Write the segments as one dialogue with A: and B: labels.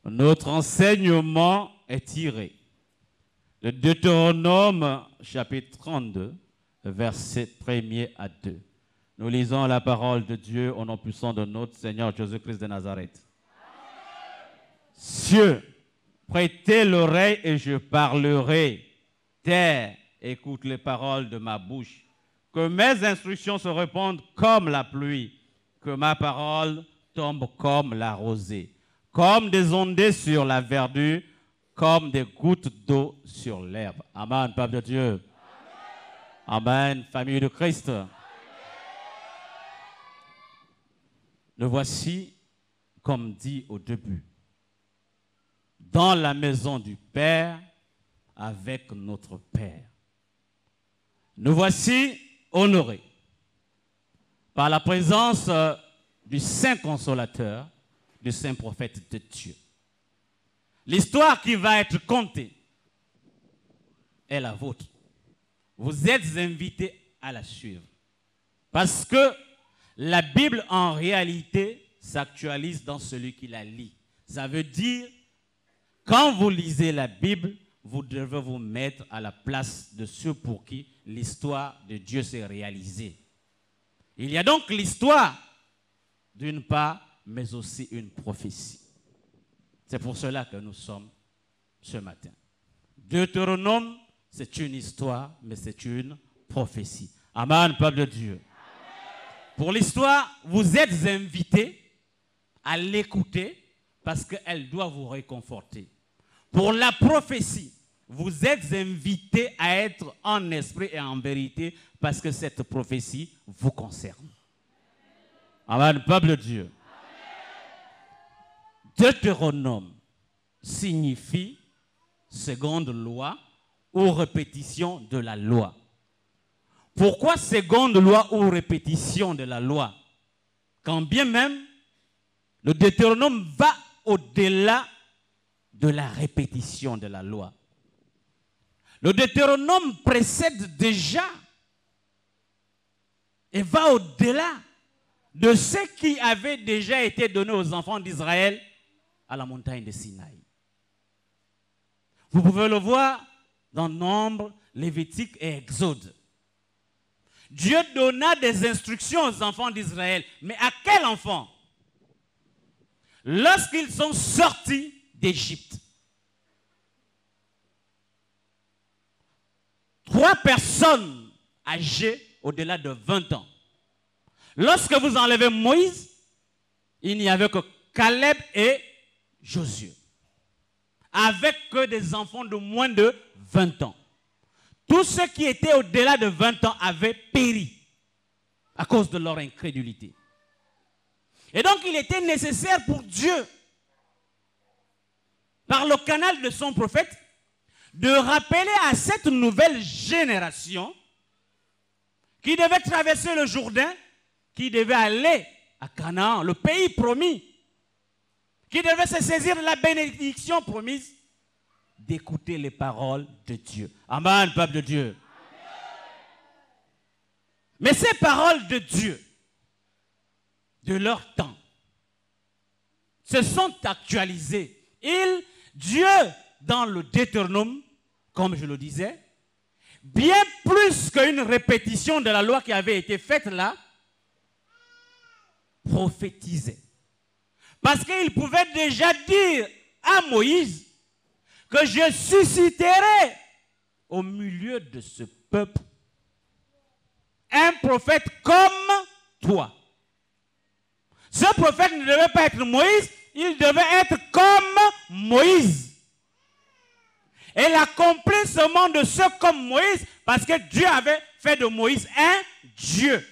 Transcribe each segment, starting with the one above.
A: Notre enseignement est tiré de Deutéronome chapitre 32, versets 1er à 2. Nous lisons la parole de Dieu au nom puissant de notre Seigneur Jésus-Christ de Nazareth. Cieux, prêtez l'oreille et je parlerai. Terre, écoute les paroles de ma bouche. Que mes instructions se répandent comme la pluie, que ma parole tombe comme la rosée, comme des ondées sur la verdure, comme des gouttes d'eau sur l'herbe. Amen, peuple de Dieu. Amen, famille de Christ. Le voici, comme dit au début, dans la maison du Père, avec notre Père. Nous voici honorés par la présence du Saint Consolateur, du Saint Prophète de Dieu. L'histoire qui va être contée est la vôtre. Vous êtes invités à la suivre. Parce que la Bible, en réalité, s'actualise dans celui qui la lit. Ça veut dire, quand vous lisez la Bible, vous devez vous mettre à la place de ceux pour qui l'histoire de Dieu s'est réalisée. Il y a donc l'histoire, d'une part, mais aussi une prophétie. C'est pour cela que nous sommes ce matin. Deutéronome, c'est une histoire, mais c'est une prophétie. Amen, peuple de Dieu. Amen. Pour l'histoire, vous êtes invités à l'écouter parce qu'elle doit vous réconforter. Pour la prophétie, vous êtes invités à être en esprit et en vérité parce que cette prophétie vous concerne. Amen, peuple de Dieu. Deutéronome signifie seconde loi ou répétition de la loi. Pourquoi seconde loi ou répétition de la loi? Quand bien même le Deutéronome va au-delà de la répétition de la loi. Le Deutéronome précède déjà et va au-delà de ce qui avait déjà été donné aux enfants d'Israël à la montagne de Sinaï. Vous pouvez le voir dans Nombre, Lévitique et Exode. Dieu donna des instructions aux enfants d'Israël. Mais à quel enfant? Lorsqu'ils sont sortis d'Égypte. 3 personnes âgées au-delà de 20 ans. Lorsque vous enlevez Moïse, il n'y avait que Caleb et Josué. Avec que des enfants de moins de 20 ans. Tous ceux qui étaient au-delà de 20 ans avaient péri à cause de leur incrédulité. Et donc il était nécessaire pour Dieu, par le canal de son prophète, de rappeler à cette nouvelle génération qui devait traverser le Jourdain, qui devait aller à Canaan, le pays promis, qui devait se saisir de la bénédiction promise, d'écouter les paroles de Dieu. Amen, peuple de Dieu. Mais ces paroles de Dieu, de leur temps, se sont actualisées. Dieu, dans le Deutéronome, comme je le disais, bien plus qu'une répétition de la loi qui avait été faite là, prophétisait. Parce qu'il pouvait déjà dire à Moïse que je susciterai au milieu de ce peuple un prophète comme toi. Ce prophète ne devait pas être Moïse, il devait être comme Moïse. Et l'accomplissement de ce comme Moïse, parce que Dieu avait fait de Moïse un Dieu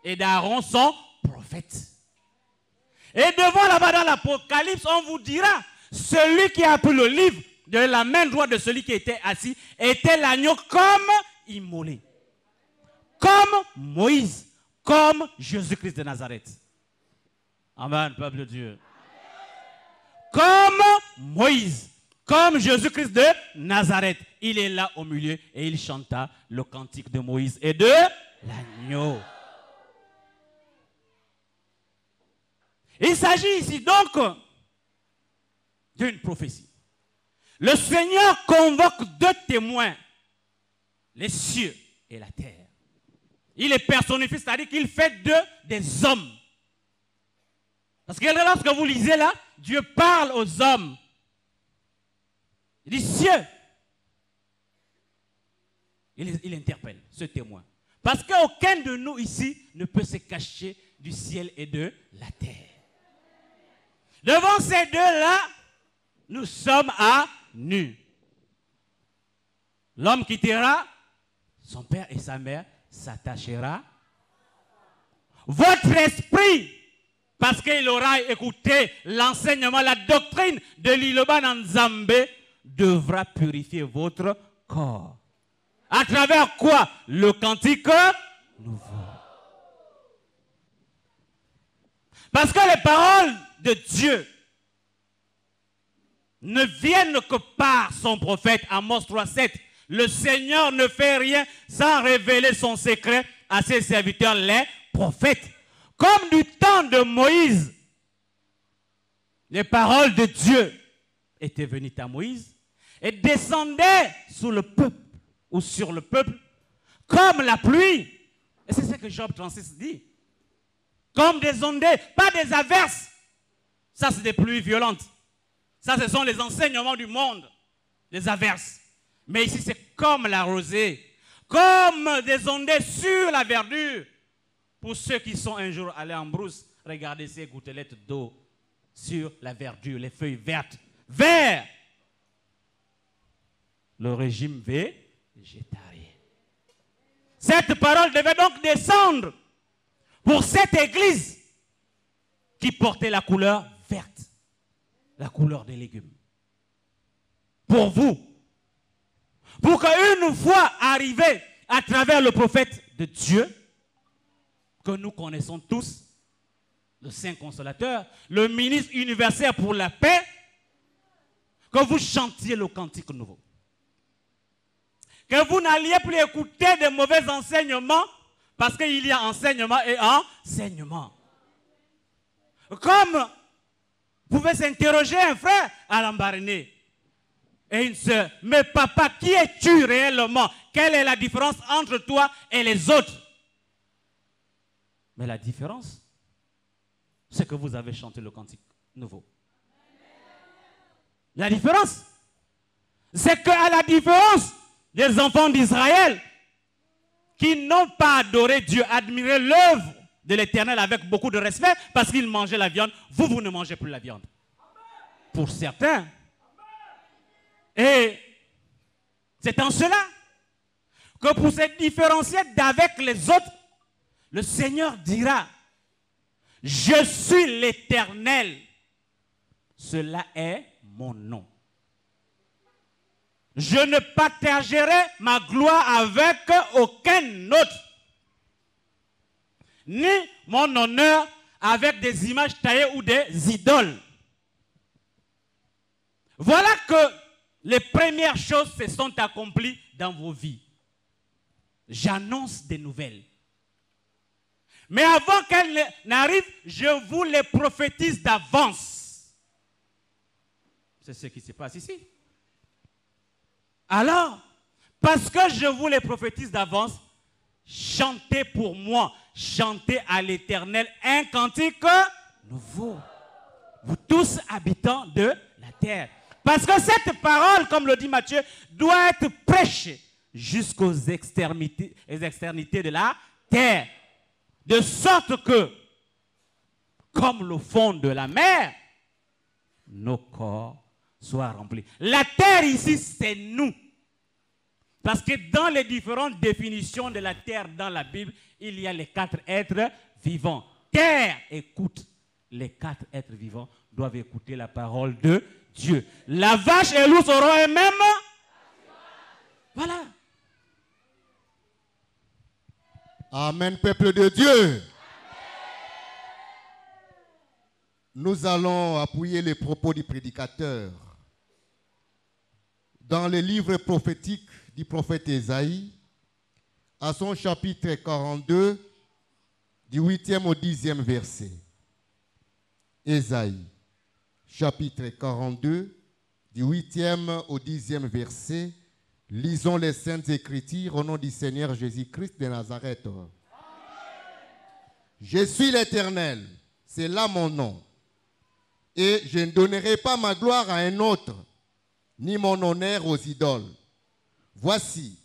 A: et d'Aaron son prophète. Et devant là-bas dans l'Apocalypse, on vous dira, celui qui a pris le livre de la main droite de celui qui était assis était l'agneau comme immolé. Comme Moïse, comme Jésus-Christ de Nazareth. Amen, peuple de Dieu. Comme Moïse, comme Jésus-Christ de Nazareth. Il est là au milieu et il chanta le cantique de Moïse et de l'agneau. Il s'agit ici donc C'est une prophétie. Le Seigneur convoque deux témoins, les cieux et la terre. Il est personnifié, c'est-à-dire qu'il fait d'eux des hommes. Parce que lorsque vous lisez là, Dieu parle aux hommes. Il dit cieux. Il interpelle ce témoin. Parce qu'aucun de nous ici ne peut se cacher du ciel et de la terre. Devant ces deux-là, nous sommes à nu. L'homme quittera son père et sa mère, s'attachera. Votre esprit, parce qu'il aura écouté l'enseignement, la doctrine de l'Iloban Nzambe, devra purifier votre corps. À travers quoi? Le cantique nouveau. Parce que les paroles de Dieu ne viennent que par son prophète. Amos 3,7. Le Seigneur ne fait rien sans révéler son secret à ses serviteurs, les prophètes. Comme du temps de Moïse, les paroles de Dieu étaient venues à Moïse et descendaient sous le peuple ou sur le peuple comme la pluie. Et c'est ce que Job 36 dit. Comme des ondées, pas des averses. Ça, c'est des pluies violentes. Ça, ce sont les enseignements du monde, les averses. Mais ici, c'est comme la rosée, comme des ondées sur la verdure. Pour ceux qui sont un jour allés en brousse, regardez ces gouttelettes d'eau sur la verdure, les feuilles vertes. Vert, le régime végétarien. Cette parole devait donc descendre pour cette église qui portait la couleur verte, la couleur des légumes. Pour vous, pour qu'une fois arrivé à travers le prophète de Dieu, que nous connaissons tous, le Saint Consolateur, le ministre universel pour la paix, que vous chantiez le cantique nouveau. Que vous n'alliez plus écouter de mauvais enseignements, parce qu'il y a enseignement et enseignement. Comme vous pouvez s'interroger un frère à l'embarrané et une sœur, mais papa, qui es-tu réellement? Quelle est la différence entre toi et les autres? Mais la différence, c'est que vous avez chanté le cantique nouveau. La différence, c'est qu'à la différence des enfants d'Israël qui n'ont pas adoré Dieu, admiré l'œuvre de l'Éternel avec beaucoup de respect parce qu'ils mangeaient la viande, vous ne mangez plus la viande. Pour certains. Et c'est en cela que pour se différencier d'avec les autres, le Seigneur dira, je suis l'Éternel. Cela est mon nom. Je ne partagerai ma gloire avec aucun autre. Ni mon honneur avec des images taillées ou des idoles. Voilà que les premières choses se sont accomplies dans vos vies. J'annonce des nouvelles. Mais avant qu'elles n'arrivent, je vous les prophétise d'avance. C'est ce qui se passe ici. Alors, parce que je vous les prophétise d'avance, chantez pour moi, chantez à l'Éternel un cantique nouveau. Vous tous habitants de la terre. Parce que cette parole, comme le dit Matthieu, doit être prêchée jusqu'aux extrémités de la terre. De sorte que, comme le fond de la mer, nos corps soient remplis. La terre ici, c'est nous. Parce que dans les différentes définitions de la terre dans la Bible, il y a les 4 êtres vivants. Terre, écoute. Les 4 êtres vivants doivent écouter la parole de Dieu. La vache et l'ours auront eux-mêmes. Voilà.
B: Amen, peuple de Dieu. Nous allons appuyer les propos du prédicateur. Dans le livre prophétique du prophète Ésaïe, à son chapitre 42, du 8e au 10e verset. Ésaïe, chapitre 42, du 8e au 10e verset. Lisons les Saintes Écritures au nom du Seigneur Jésus-Christ de Nazareth. Amen. Je suis l'Éternel, c'est là mon nom. Et je ne donnerai pas ma gloire à un autre, ni mon honneur aux idoles. Voici,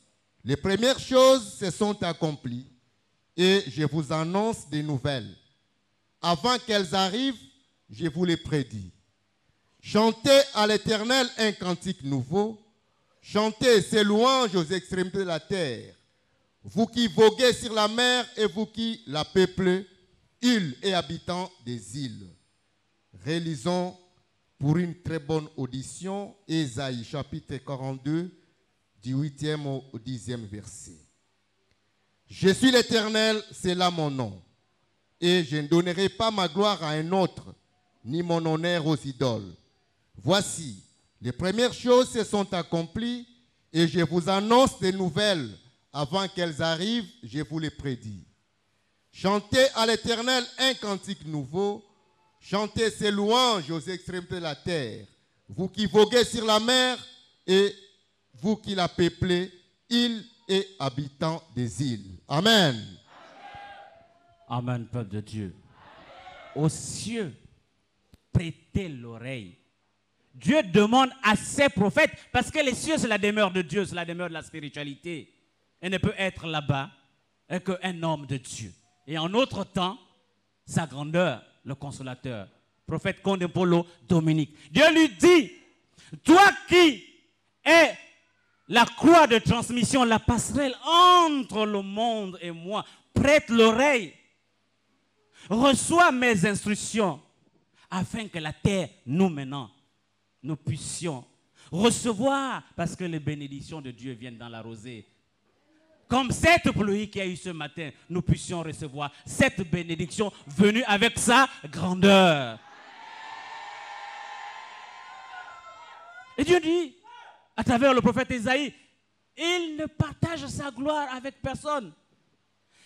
B: les premières choses se sont accomplies, et je vous annonce des nouvelles. Avant qu'elles arrivent, je vous les prédis. Chantez à l'Éternel un cantique nouveau. Chantez ses louanges aux extrémités de la terre. Vous qui voguez sur la mer et vous qui la peuplez, îles et habitants des îles. Relisons pour une très bonne audition Ésaïe chapitre 42 du 8e au 10e verset. Je suis l'Éternel, c'est là mon nom, et je ne donnerai pas ma gloire à un autre, ni mon honneur aux idoles. Voici, les premières choses se sont accomplies, et je vous annonce des nouvelles. Avant qu'elles arrivent, je vous les prédis. Chantez à l'Éternel un cantique nouveau. Chantez ses louanges aux extrémités de la terre. Vous qui voguez sur la mer et vous qui la peuplez, îles et habitants des îles. Amen.
A: Amen, peuple de Dieu. Aux cieux, prêtez l'oreille. Dieu demande à ses prophètes, parce que les cieux, c'est la demeure de Dieu, c'est la demeure de la spiritualité. Elle ne peut être là-bas qu'un homme de Dieu. Et en autre temps, sa grandeur, le consolateur, prophète Condepolo Dominique. Dieu lui dit, toi qui es la croix de transmission, la passerelle entre le monde et moi, prête l'oreille, reçois mes instructions, afin que la terre, nous maintenant, nous puissions recevoir, parce que les bénédictions de Dieu viennent dans la rosée. Comme cette pluie qu'il y a eu ce matin, nous puissions recevoir cette bénédiction venue avec sa grandeur. Et Dieu dit, à travers le prophète Ésaïe, il ne partage sa gloire avec personne.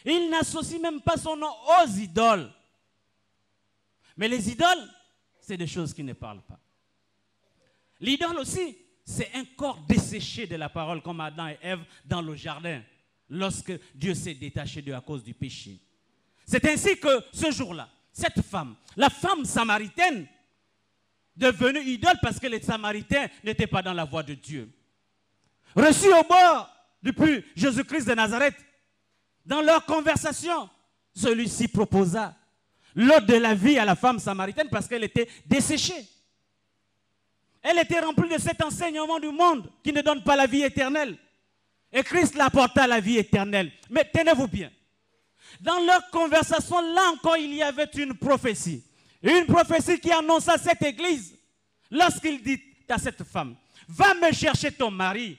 A: Il n'associe même pas son nom aux idoles. Mais les idoles, c'est des choses qui ne parlent pas. L'idole aussi, c'est un corps desséché de la parole, comme Adam et Ève dans le jardin, lorsque Dieu s'est détaché d'eux à cause du péché. C'est ainsi que ce jour-là, cette femme, la femme samaritaine, devenue idole parce que les Samaritains n'étaient pas dans la voie de Dieu, reçue au bord du puits Jésus-Christ de Nazareth, dans leur conversation, celui-ci proposa l'eau de la vie à la femme samaritaine parce qu'elle était desséchée. Elle était remplie de cet enseignement du monde qui ne donne pas la vie éternelle. Et Christ l'apporta la vie éternelle. Mais tenez-vous bien. Dans leur conversation, là encore, il y avait une prophétie. Une prophétie qui annonça cette église. Lorsqu'il dit à cette femme, va me chercher ton mari.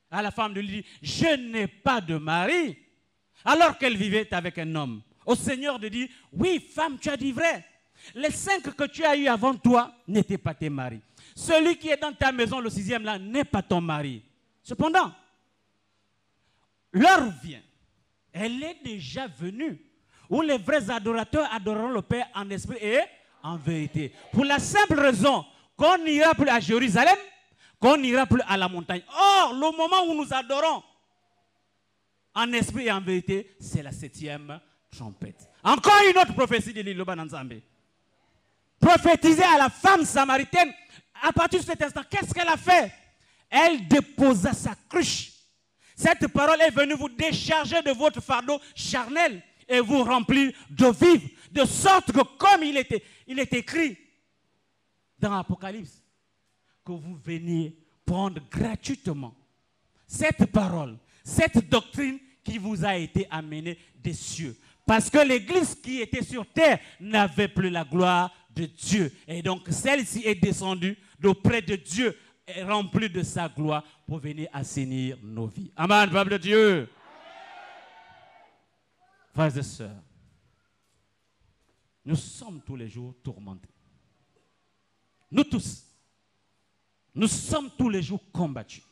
A: À la femme lui dit, je n'ai pas de mari. Alors qu'elle vivait avec un homme. Au Seigneur de dire, oui, femme, tu as dit vrai. Les 5 que tu as eus avant toi n'étaient pas tes maris. Celui qui est dans ta maison, le 6e là, n'est pas ton mari. Cependant, l'heure vient, elle est déjà venue, où les vrais adorateurs adoreront le Père en esprit et en vérité. Pour la simple raison qu'on n'ira plus à Jérusalem, qu'on n'ira plus à la montagne. Or, le moment où nous adorons en esprit et en vérité, c'est la 7e trompette. Encore une autre prophétie de l'Iloba Nanzambe. Prophétisée à la femme samaritaine. À partir de cet instant, qu'est-ce qu'elle a fait? Elle déposa sa cruche. Cette parole est venue vous décharger de votre fardeau charnel et vous remplir d'eau vive. De sorte que comme il est écrit dans l'Apocalypse, que vous veniez prendre gratuitement cette parole, cette doctrine qui vous a été amenée des cieux. Parce que l'église qui était sur terre n'avait plus la gloire de Dieu. Et donc celle-ci est descendue d'auprès de Dieu et remplie de sa gloire pour venir assainir nos vies. Amen, peuple de Dieu. Frères et sœurs, nous sommes tous les jours tourmentés. Nous tous, nous sommes tous les jours combattus.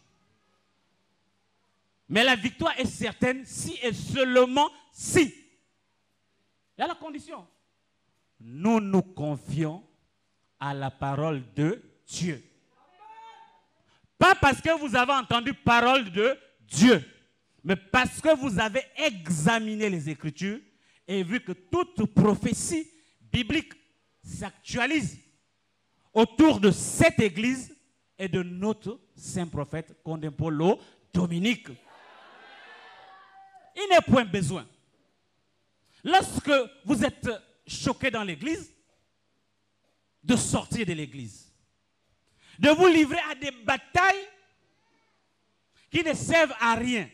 A: Mais la victoire est certaine si et seulement si. Il y a la condition. Nous nous confions à la parole de Dieu. Pas parce que vous avez entendu parole de Dieu, mais parce que vous avez examiné les Écritures et vu que toute prophétie biblique s'actualise autour de cette église et de notre saint prophète Condempolo Dominique. Il n'est point besoin, lorsque vous êtes choqué dans l'église, de sortir de l'église, de vous livrer à des batailles qui ne servent à rien,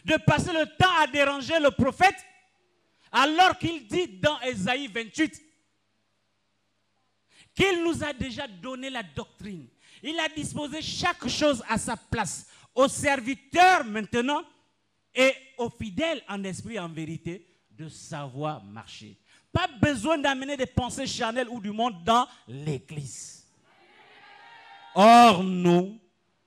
A: de passer le temps à déranger le prophète alors qu'il dit dans Ésaïe 28 qu'il nous a déjà donné la doctrine. Il a disposé chaque chose à sa place, aux serviteurs maintenant et aux fidèles en esprit et en vérité de savoir marcher. Pas besoin d'amener des pensées charnelles ou du monde dans l'église. Or, nous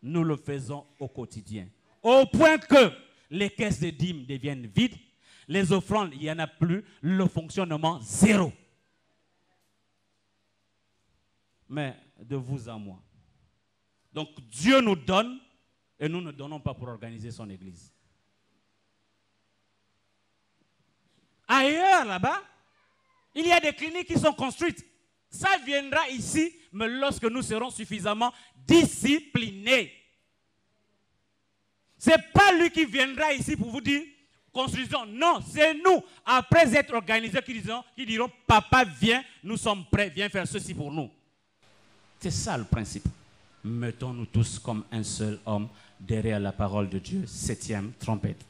A: le faisons au quotidien. Au point que les caisses de dîmes deviennent vides, les offrandes, il n'y en a plus, le fonctionnement zéro. Mais de vous à moi. Donc Dieu nous donne et nous ne donnons pas pour organiser son église. Ailleurs, là-bas, il y a des cliniques qui sont construites. Ça viendra ici, mais lorsque nous serons suffisamment disciplinés. Ce n'est pas lui qui viendra ici pour vous dire construisons. Non, c'est nous, après être organisés, qui diront papa, viens, nous sommes prêts, viens faire ceci pour nous. C'est ça le principe. Mettons-nous tous comme un seul homme derrière la parole de Dieu. 7e trompette.